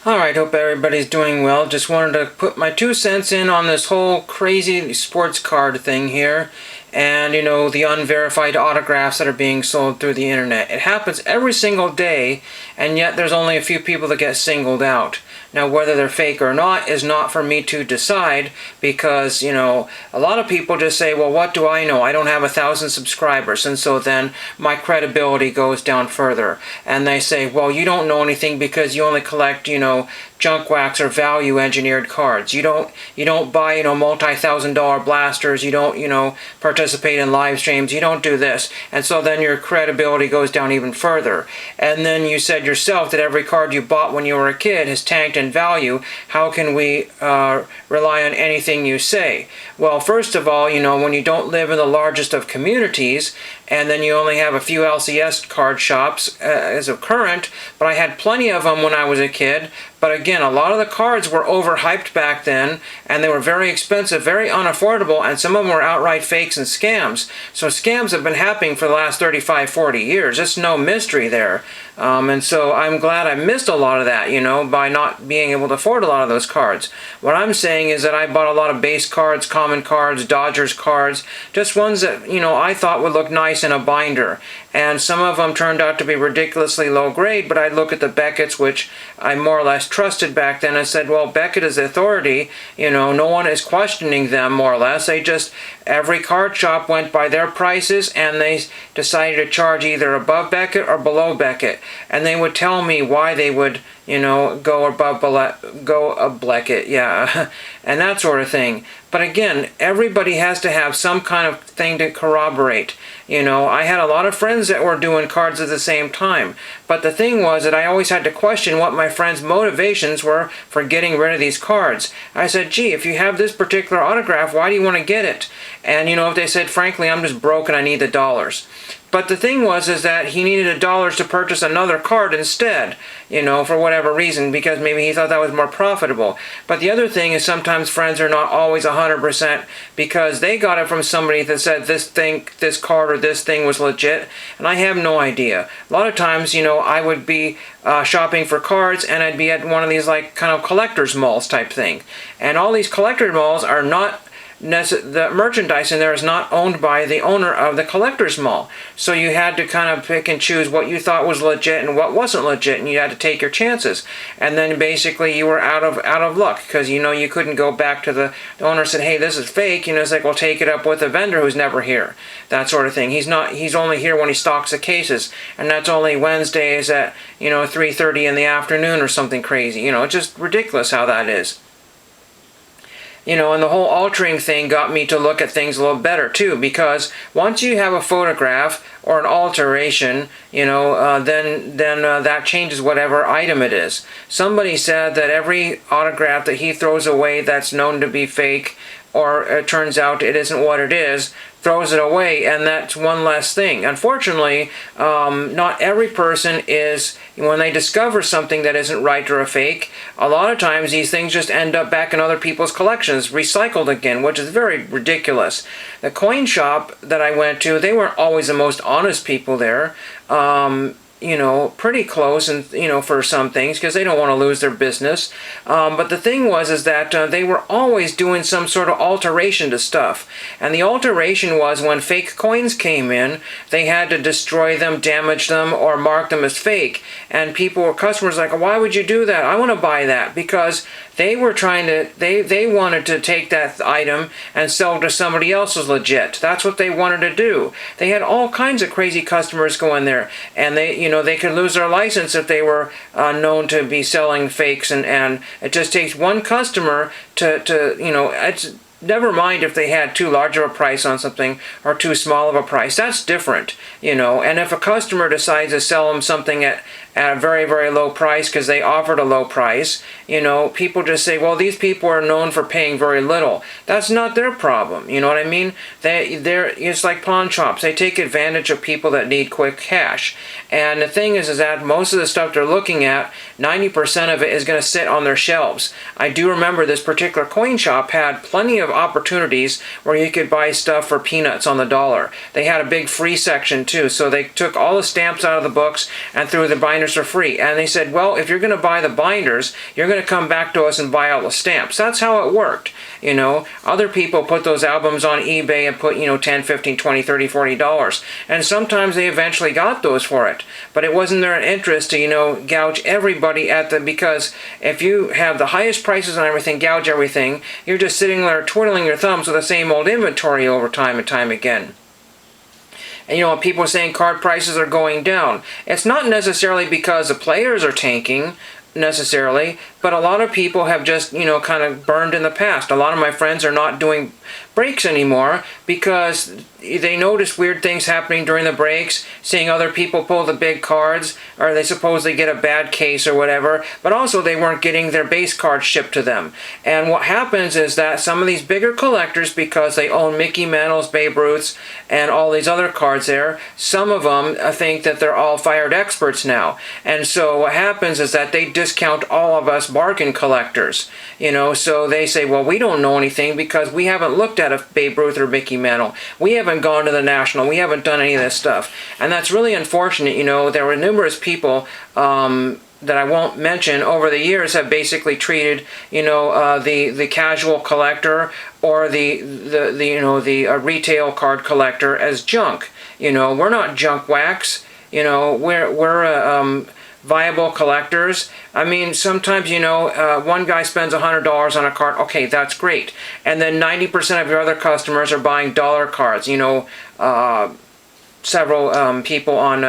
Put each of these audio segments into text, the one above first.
Alright, hope everybody's doing well. Just wanted to put my 2 cents in on this whole crazy sports card thing here. And, the unverified autographs that are being sold through the internet. It happens every single day, and yet there's only a few people that get singled out. Now, whether they're fake or not is not for me to decide because, a lot of people just say, well, what do I know? I don't have 1,000 subscribers, and so then my credibility goes down further. And they say, well, you don't know anything because you only collect, junk wax or value engineered cards. You don't buy, multi-thousand-dollar blasters. You don't, participate in live streams. You don't do this. And so then your credibility goes down even further. And then you said yourself that every card you bought when you were a kid has tanked in value. How can we rely on anything you say? Well, first of all, when you don't live in the largest of communities, and then you only have a few LCS card shops as of current, but I had plenty of them when I was a kid. But again, a lot of the cards were overhyped back then, and they were very expensive, very unaffordable, and some of them were outright fakes and scams. So scams have been happening for the last 35, 40 years. It's no mystery there. And so I'm glad I missed a lot of that, by not being able to afford a lot of those cards. What I'm saying is that I bought a lot of base cards, common cards, Dodgers cards, just ones that, I thought would look nice in a binder. And some of them turned out to be ridiculously low grade, but I'd look at the Beckett's, which I more or less trusted back then. I said, well, Beckett is authority, no one is questioning them, more or less. Every card shop went by their prices, and they decided to charge either above Beckett or below Beckett. And they would tell me why they would, go above Beckett, yeah, and that sort of thing. But again, everybody has to have some kind of thing to corroborate. I had a lot of friends that were doing cards at the same time. But the thing was that I always had to question what my friends' motivations were for getting rid of these cards. I said, gee, if you have this particular autograph, why do you want to get it? And, if they said, frankly, I'm just broke and I need the dollars. But the thing was that he needed the dollars to purchase another card instead, for whatever reason, because maybe he thought that was more profitable. But the other thing is sometimes friends are not always 100% because they got it from somebody that said this card or this thing was legit, and I have no idea. A lot of times, I would be shopping for cards, and I'd be at one of these kind of collector's malls type thing. And all these collector malls are not the merchandise in there is not owned by the owner of the collector's mall. So you had to kind of pick and choose what you thought was legit and what wasn't legit, and you had to take your chances. And then basically you were out of luck because you couldn't go back to the owner and said, hey, this is fake. It's like, well, take it up with a vendor who's never here. That sort of thing. He's only here when he stocks the cases, and that's only Wednesdays at 3:30 in the afternoon or something crazy. It's just ridiculous how that is. And the whole altering thing got me to look at things a little better too, because once you have a photograph or an alteration, then that changes whatever item it is. Somebody said that every autograph that he throws away that's known to be fake, or it turns out it isn't what it is, throws it away, and that's one less thing. Unfortunately, not every person is, when they discover something that isn't right or a fake, a lot of times these things just end up back in other people's collections, recycled again, which is very ridiculous. The coin shop that I went to, they weren't always the most honest people there. Pretty close, and for some things, because they don't want to lose their business. But the thing was that they were always doing some sort of alteration to stuff, and the alteration was when fake coins came in, they had to destroy them, damage them, or mark them as fake. And customers like, why would you do that? I want to buy that, because they were they wanted to take that item and sell it to somebody else as legit. That's what they wanted to do. They had all kinds of crazy customers go in there, and they could lose their license if they were known to be selling fakes, and it just takes one customer to it's never mind if they had too large of a price on something or too small of a price. That's different, and if a customer decides to sell them something at a very, very low price because they offered a low price, people just say, well, these people are known for paying very little. That's not their problem, you know what I mean? It's like pawn shops. They take advantage of people that need quick cash. And the thing is that most of the stuff they're looking at, 90% of it is going to sit on their shelves. I do remember this particular coin shop had plenty of opportunities where you could buy stuff for peanuts on the dollar. They had a big free section too, so they took all the stamps out of the books and threw the binder binders for free. And they said, well, if you're going to buy the binders, you're going to come back to us and buy all the stamps. That's how it worked. You know, other people put those albums on eBay and put, you know, $10, $15, $20, $30, $40. And sometimes they eventually got those for it. But it wasn't their interest to, you know, gouge everybody at the, because if you have the highest prices on everything, gouge everything, you're just sitting there twiddling your thumbs with the same old inventory over time and time again. And, you know, people are saying card prices are going down. It's not necessarily because the players are tanking, necessarily, but a lot of people have just, you know, kind of burned in the past. A lot of my friends are not doing breaks anymore because they notice weird things happening during the breaks, seeing other people pull the big cards, or they supposedly get a bad case or whatever, but also they weren't getting their base cards shipped to them. And what happens is that some of these bigger collectors, because they own Mickey Mantles, Babe Ruths, and all these other cards there, some of them think that they're all fired experts now. And so what happens is that they discount all of us bargain collectors, you know, so they say, well, we don't know anything because we haven't looked at a Babe Ruth or Mickey Mantle. We haven't gone to the National. We haven't done any of this stuff. And that's really unfortunate. You know, there were numerous people that I won't mention over the years have basically treated, you know, the casual collector or the retail card collector as junk. You know, we're not junk wax. You know, we're viable collectors. I mean, sometimes, you know, one guy spends $100 on a card. Okay, that's great. And then 90% of your other customers are buying dollar cards. You know, several people on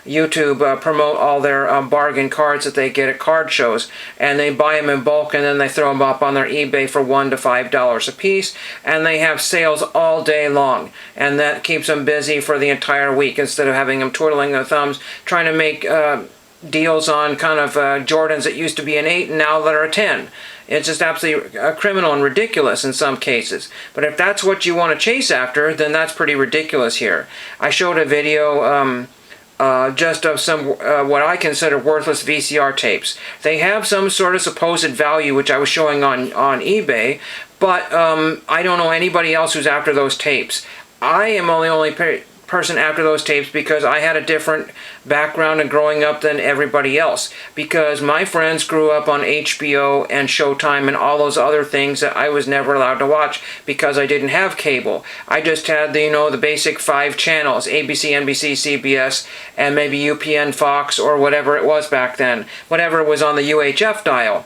YouTube promote all their bargain cards that they get at card shows, and they buy them in bulk and then they throw them up on their eBay for $1 to $5 a piece, and they have sales all day long, and that keeps them busy for the entire week instead of having them twiddling their thumbs trying to make deals on kind of Jordans that used to be an 8 and now that are a 10. It's just absolutely criminal and ridiculous in some cases. But if that's what you want to chase after, then that's pretty ridiculous here. I showed a video just of some what I consider worthless VCR tapes. They have some sort of supposed value, which I was showing on eBay, but I don't know anybody else who's after those tapes. I am only person after those tapes because I had a different background and growing up than everybody else, because my friends grew up on HBO and Showtime and all those other things that I was never allowed to watch because I didn't have cable. I just had the, you know, the basic 5 channels, ABC, NBC, CBS, and maybe UPN, Fox, or whatever it was back then, whatever was on the UHF dial.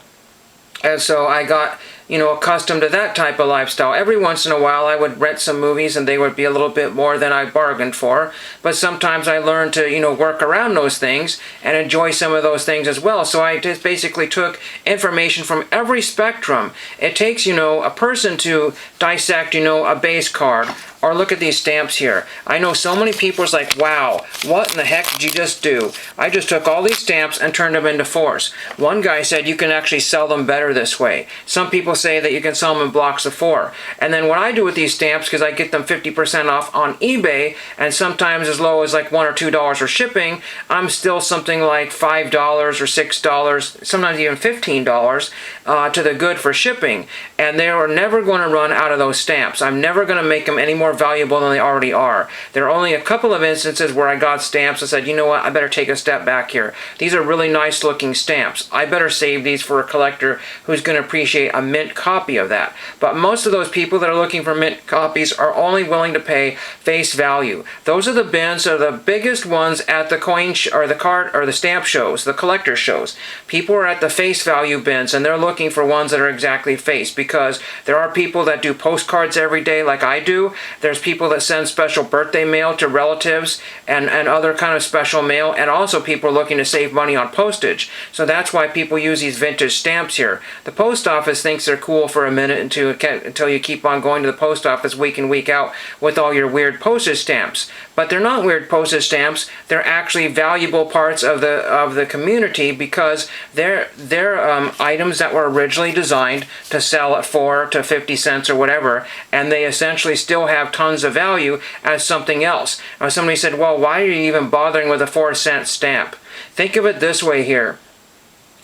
And so I got, you know, accustomed to that type of lifestyle. Every once in a while I would rent some movies and they would be a little bit more than I bargained for, but sometimes I learned to, you know, work around those things and enjoy some of those things as well. So I just basically took information from every spectrum. It takes, you know, a person to dissect, you know, a base card. Or look at these stamps here. I know so many people is like, wow, what in the heck did you just do? I just took all these stamps and turned them into 4s. One guy said you can actually sell them better this way. Some people say that you can sell them in blocks of 4. And then what I do with these stamps, because I get them 50% off on eBay, and sometimes as low as like $1 or $2 for shipping, I'm still something like $5 or $6, sometimes even $15 to the good for shipping. And they are never going to run out of those stamps. I'm never going to make them any more valuable than they already are. There are only a couple of instances where I got stamps and said, you know what, I better take a step back here. These are really nice looking stamps. I better save these for a collector who's going to appreciate a mint copy of that. But most of those people that are looking for mint copies are only willing to pay face value. Those are the bins, are the biggest ones at the or the card or the stamp shows, the collector shows. People are at the face value bins and they're looking for ones that are exactly face, because there are people that do postcards every day like I do. There's people that send special birthday mail to relatives and other kind of special mail, and also people are looking to save money on postage. So that's why people use these vintage stamps here. The post office thinks they're cool for a minute until you keep on going to the post office week in, week out with all your weird postage stamps. But they're not weird postage stamps. They're actually valuable parts of the community, because they're items that were originally designed to sell at 4 to 50 cents or whatever, and they essentially still have tons of value as something else. Now somebody said, well, why are you even bothering with a 4-cent stamp? Think of it this way here.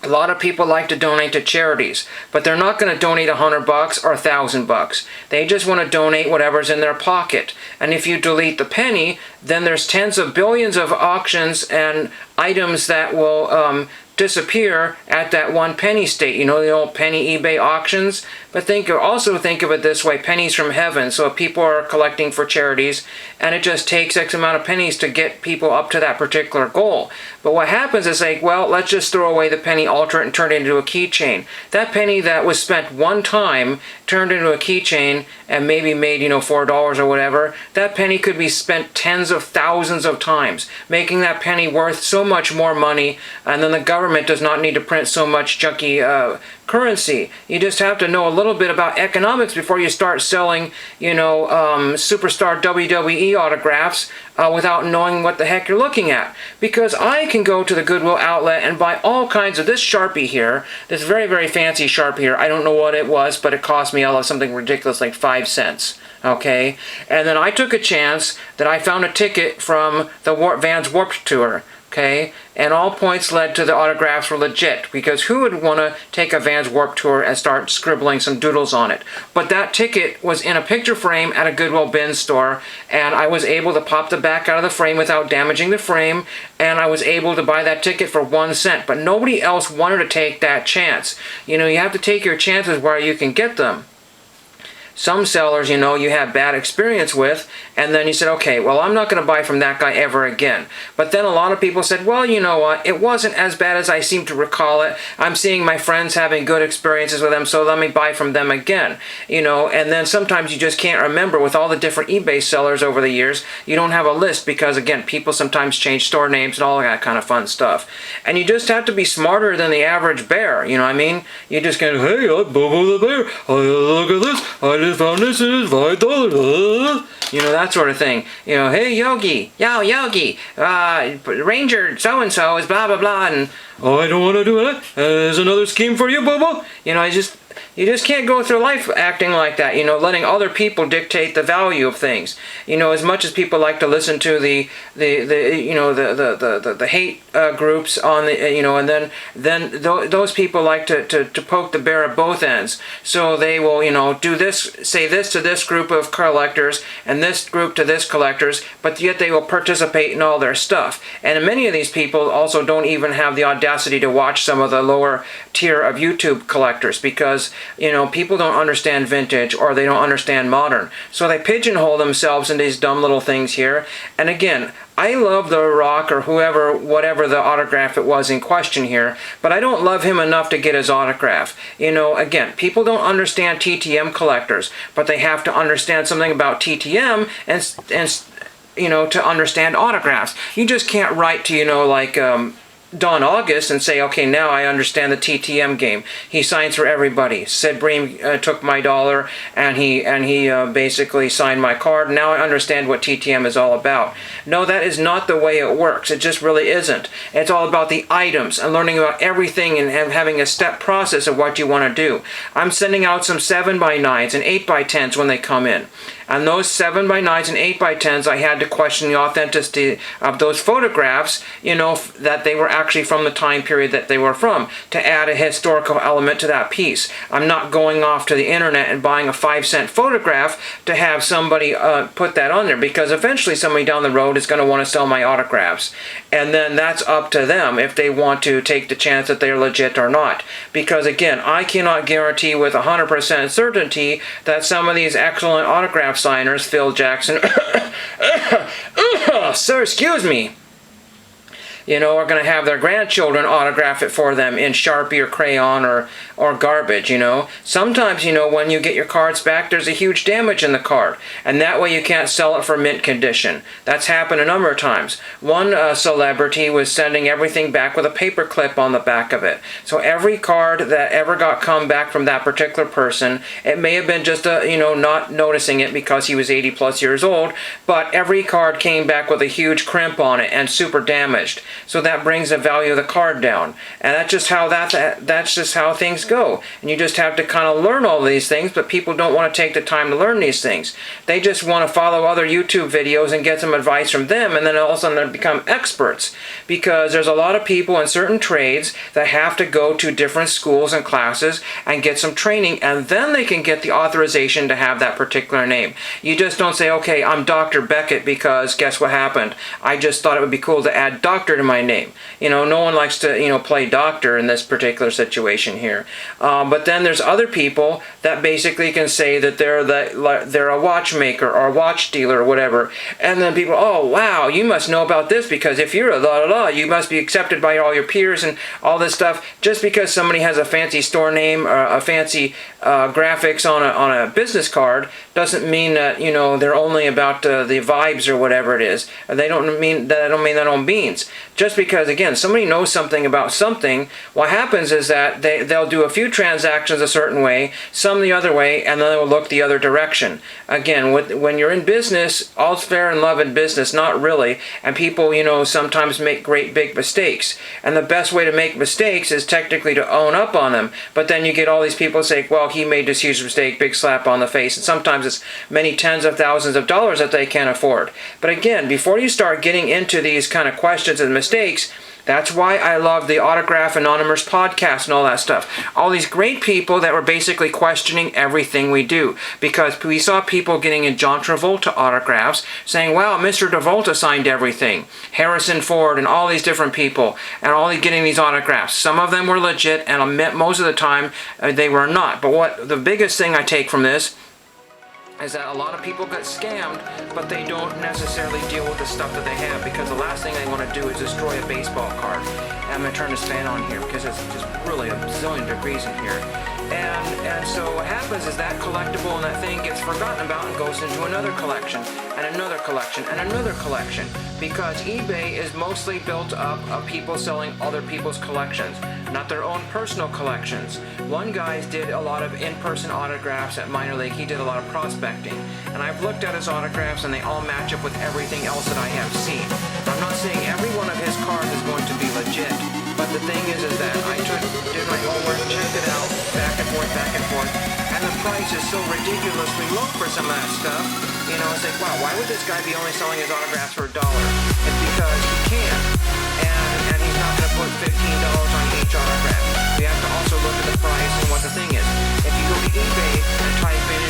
A lot of people like to donate to charities, but they're not going to donate $100 or $1,000. They just want to donate whatever's in their pocket. And if you delete the penny, then there's tens of billions of auctions and items that will disappear at that 1 penny state. You know, the old penny eBay auctions? But also think of it this way, pennies from heaven. So if people are collecting for charities, and it just takes X amount of pennies to get people up to that particular goal. But what happens is like, well, let's just throw away the penny, alter it, and turn it into a keychain. That penny that was spent one time, turned into a keychain, and maybe made, $4 or whatever, that penny could be spent tens of thousands of times, making that penny worth so much more money, and then the government does not need to print so much junky currency. You just have to know a little bit about economics before you start selling, superstar WWE autographs without knowing what the heck you're looking at. Because I can go to the Goodwill outlet and buy all kinds of this Sharpie here, this very, very fancy Sharpie here. I don't know what it was, but it cost me something ridiculous like 5 cents. Okay? And then I took a chance that I found a ticket from the Vans Warped Tour. Okay, and all points led to the autographs were legit, because who would want to take a Vans Warped Tour and start scribbling some doodles on it? But that ticket was in a picture frame at a Goodwill bin store, and I was able to pop the back out of the frame without damaging the frame, and I was able to buy that ticket for 1 cent. But nobody else wanted to take that chance. You have to take your chances where you can get them. Some sellers, you had bad experience with, and then you said, okay, well, I'm not going to buy from that guy ever again. But then a lot of people said, well, you know what, it wasn't as bad as I seem to recall it. I'm seeing my friends having good experiences with them, so let me buy from them again. And then sometimes you just can't remember with all the different eBay sellers over the years. You don't have a list because, again, people sometimes change store names and all that kind of fun stuff. And you just have to be smarter than the average bear, you know what I mean? You just go, hey, I'm Bobo the bear. Look at this. I just found this. It is $5. That sort of thing. Hey, Yogi, Yogi, Ranger so-and-so is blah, blah, blah, and, oh, I don't want to do that. There's another scheme for you, Bobo. You just can't go through life acting like that, letting other people dictate the value of things. As much as people like to listen to the hate groups on the, and then those people like to poke the bear at both ends. So they will, do this, say this to this group of collectors and this group to this collectors, but yet they will participate in all their stuff. And many of these people also don't even have the audacity to watch some of the lower tier of YouTube collectors, because people don't understand vintage, or they don't understand modern. So they pigeonhole themselves in these dumb little things here. And again, I love The Rock or whatever the autograph it was in question here, but I don't love him enough to get his autograph. Again, people don't understand TTM collectors, but they have to understand something about TTM and to understand autographs. You just can't write to, Don August and say, okay, now I understand the TTM game. He signs for everybody. Sid Bream took my dollar, and he basically signed my card. Now I understand what TTM is all about. No, that is not the way it works. It just really isn't. It's all about the items and learning about everything and having a step process of what you want to do. I'm sending out some 7x9s and 8x10s when they come in. And those 7x9s and 8x10s, I had to question the authenticity of those photographs, that they were actually from the time period that they were from, to add a historical element to that piece. I'm not going off to the internet and buying a 5-cent photograph to have somebody put that on there, because eventually somebody down the road is going to want to sell my autographs. And then that's up to them if they want to take the chance that they're legit or not. Because again, I cannot guarantee with 100% certainty that some of these excellent autograph signers, Phil Jackson, sir, excuse me, are going to have their grandchildren autograph it for them in Sharpie or crayon or garbage, Sometimes, when you get your cards back, there's a huge damage in the card, and that way you can't sell it for mint condition. That's happened a number of times. One celebrity was sending everything back with a paper clip on the back of it. So every card that ever got come back from that particular person, it may have been just not noticing it because he was 80 plus years old, but every card came back with a huge crimp on it and super damaged. So that brings the value of the card down. And that's just how things go. And you just have to kind of learn all these things, but people don't want to take the time to learn these things. They just want to follow other YouTube videos and get some advice from them, and then all of a sudden they become experts. Because there's a lot of people in certain trades that have to go to different schools and classes and get some training, and then they can get the authorization to have that particular name. You just don't say, okay, I'm Dr. Beckett, because guess what happened? I just thought it would be cool to add doctor to my name. No one likes to, play doctor in this particular situation here. But then there's other people that basically can say that they're a watchmaker or a watch dealer or whatever. And then people, oh, wow, you must know about this, because if you're a you must be accepted by all your peers and all this stuff. Just because somebody has a fancy store name or a fancy graphics on a business card doesn't mean that they're only about the vibes or whatever it is. They don't mean that. I don't mean that on beans. Just because, again, somebody knows something about something, what happens is that they'll do a few transactions a certain way, some the other way, and then they'll look the other direction. Again, when you're in business, all's fair in love in business, not really. And people, sometimes make great big mistakes. And the best way to make mistakes is technically to own up on them. But then you get all these people say, well, he made this huge mistake, big slap on the face. And sometimes it's many tens of thousands of dollars that they can't afford. But again, before you start getting into these kind of questions and mistakes, that's why I love the Autograph Anonymous podcast and all that stuff. All these great people that were basically questioning everything we do. Because we saw people getting in John Travolta autographs saying, wow, Mr. Travolta signed everything. Harrison Ford and all these different people. And all getting these autographs. Some of them were legit, and most of the time they were not. But what the biggest thing I take from this is that a lot of people get scammed, but they don't necessarily deal with the stuff that they have, because the last thing they want to do is destroy a baseball card. And I'm going to turn this fan on here because it's just really a zillion degrees in here. And so what happens is that collectible and that thing gets forgotten about and goes into another collection, and another collection, and another collection. Because eBay is mostly built up of people selling other people's collections, not their own personal collections. One guy did a lot of in-person autographs at minor league. He did a lot of prospecting. And I've looked at his autographs and they all match up with everything else that I have seen. I'm not saying every one of his cards is going to be legit, but the thing is that I did my homework, checked it out, back and forth, and the price is so ridiculously low for some of that stuff. It's like, wow, why would this guy be only selling his autographs for $1? It's because he can, and he's not going to put $15 on each autograph. You have to also look at the price and what the thing is. If you go to eBay and type in,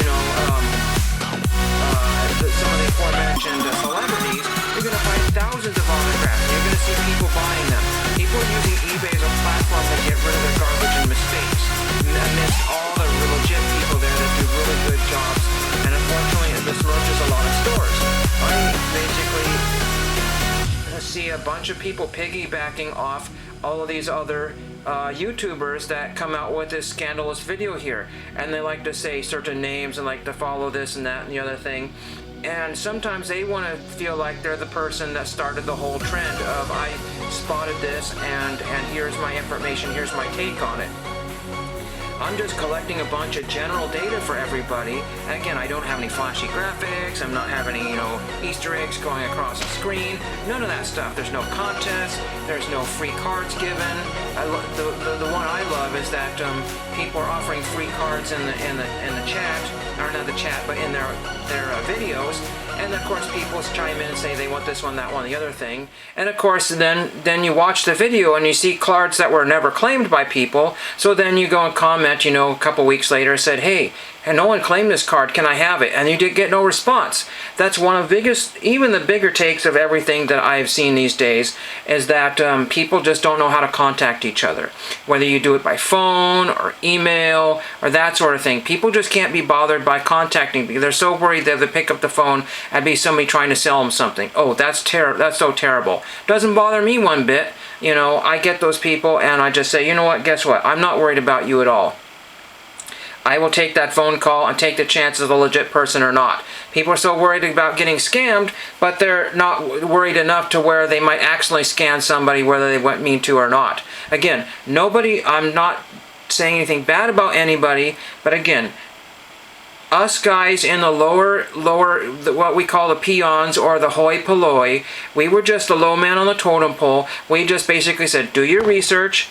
some of the aforementioned celebrities, you're going to find thousands of autographs. You're going to see people buying them. People are using eBay as a platform to get rid of their garbage and mistakes, amidst all the legit people there that do really good jobs. And unfortunately, this lurches a lot of stores. I basically see a bunch of people piggybacking off all of these other YouTubers that come out with this scandalous video here, and they like to say certain names and like to follow this and that and the other thing. And sometimes they want to feel like they're the person that started the whole trend of, I spotted this and here's my information, here's my take on it. I'm just collecting a bunch of general data for everybody. And again, I don't have any flashy graphics. I'm not having any, Easter eggs going across the screen. None of that stuff. There's no contest. There's no free cards given. The one I love is that people are offering free cards in the chat, or not the chat, but in their videos. And of course, people chime in and say they want this one, that one, the other thing. And of course, then you watch the video and you see cards that were never claimed by people. So then you go and comment, a couple weeks later, said, hey, and no one claimed this card, can I have it? And you did get no response. That's one of the biggest, even the bigger takes of everything that I've seen these days, is that people just don't know how to contact each other. Whether you do it by phone or email or that sort of thing. People just can't be bothered by contacting because they're so worried that they pick up the phone and be somebody trying to sell them something. Oh, that's so terrible. Doesn't bother me one bit. I get those people and I just say, you know what, guess what? I'm not worried about you at all. I will take that phone call and take the chances of a legit person or not. People are so worried about getting scammed, but they're not worried enough to where they might accidentally scam somebody whether they mean to or not. Again, I'm not saying anything bad about anybody, but again, us guys in the lower, what we call the peons or the hoi polloi, we were just the low man on the totem pole. We just basically said, do your research.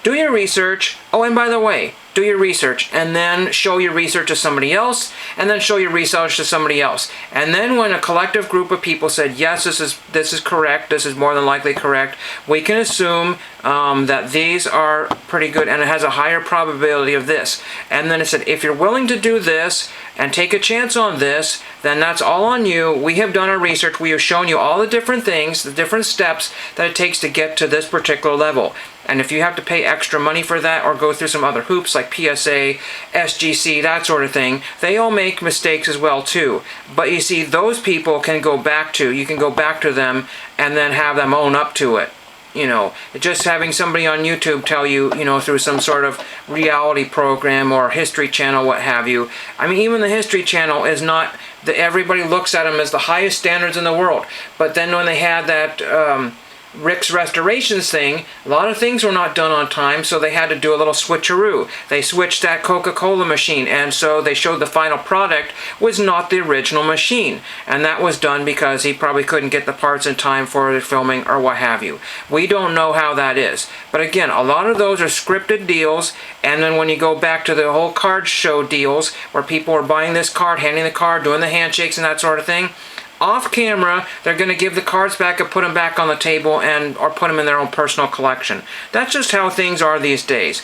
Do your research. Oh, and by the way, do your research, and then show your research to somebody else, and then show your research to somebody else. And then when a collective group of people said, yes, this is correct, this is more than likely correct, we can assume that these are pretty good, and it has a higher probability of this. And then it said, if you're willing to do this and take a chance on this, then that's all on you. We have done our research. We have shown you all the different things, the different steps that it takes to get to this particular level. And if you have to pay extra money for that or go through some other hoops like PSA, SGC, that sort of thing, they all make mistakes as well too. But you see, those people can go back to, you can go back to them and then have them own up to it. You know, just having somebody on YouTube tell you, you know, through some sort of reality program or History Channel, what have you. I mean, even the History Channel is not, everybody looks at them as the highest standards in the world. But then when they had that Rick's Restorations thing, a lot of things were not done on time, so they had to do a little switcheroo. They switched that Coca-Cola machine, and so they showed the final product was not the original machine. And that was done because he probably couldn't get the parts in time for the filming or what have you. We don't know how that is. But again, a lot of those are scripted deals, and then when you go back to the whole card show deals, where people are buying this card, handing the card, doing the handshakes and that sort of thing, off camera, they're going to give the cards back and put them back on the table or put them in their own personal collection. That's just how things are these days.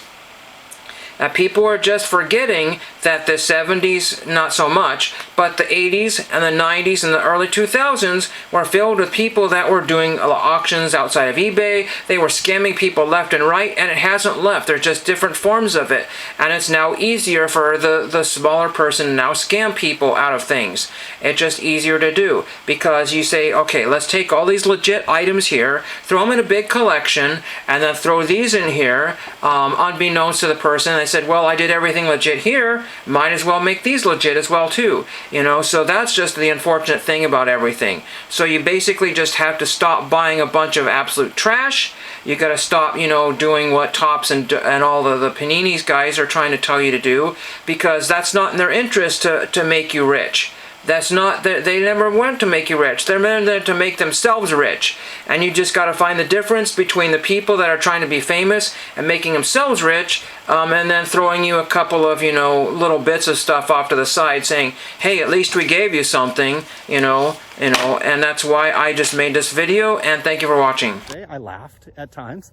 People are just forgetting that the 70s, not so much, but the 80s and the 90s and the early 2000s were filled with people that were doing auctions outside of eBay. They were scamming people left and right, and it hasn't left. There's just different forms of it. And it's now easier for the smaller person to now scam people out of things. It's just easier to do because you say, okay, let's take all these legit items here, throw them in a big collection, and then throw these in here, unbeknownst to the person. They said, well, I did everything legit here, might as well make these legit as well too. You know, so that's just the unfortunate thing about everything. So you basically just have to stop buying a bunch of absolute trash. You got to stop, you know, doing what Topps and all the Panini's guys are trying to tell you to do, because that's not in their interest to make you rich. That's not, they never want to make you rich. They're meant to make themselves rich. And you just got to find the difference between the people that are trying to be famous and making themselves rich, and then throwing you a couple of, you know, little bits of stuff off to the side saying, hey, at least we gave you something, you know, and that's why I just made this video, and thank you for watching. I laughed at times,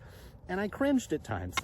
and I cringed at times.